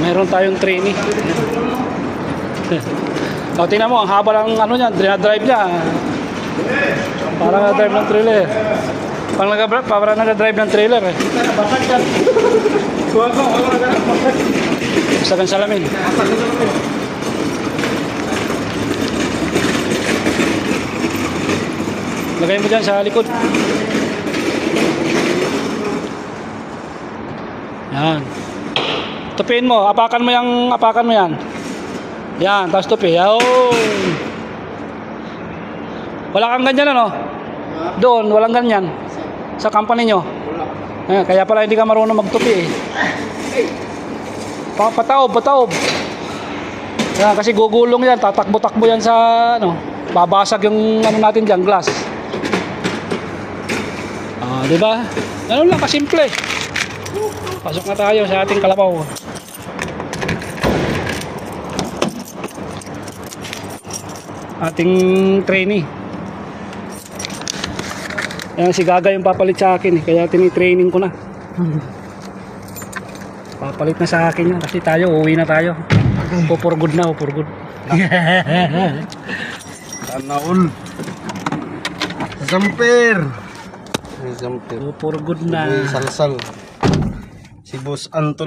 Meron tayong trainee. O, tingnan mo, ang haba ng ano niya, drive niya. Parang nag-drive ng trailer. Parang nag-drive ng trailer eh. Basta kang salamin. Lagay mo dyan sa likod. Yan. Tupiin mo, apakan mo yan. Yan, tapos tupi. Yaw. Wala kang ganyan ano? Doon, walang ganyan. Sa company nyo. Ayan, kaya pala hindi ka marunong magtupi eh. Pataob. Yan, kasi gugulong yan, tatakbo-takbo yan sa ano, babasag yung ano natin diyan, glass. Ah, di ba? Ganun lang kasimple. Pasok na tayo sa ating kalabaw. Ating trainee. Ayan, si Gaga yung papalit sa akin eh, kaya tinitraining ko na. Papalit na sa akin yan kasi tayo, uuwi na tayo. For good na, for good. Tanaol. Zamper. For good na. Salsal. Si Boss Anton.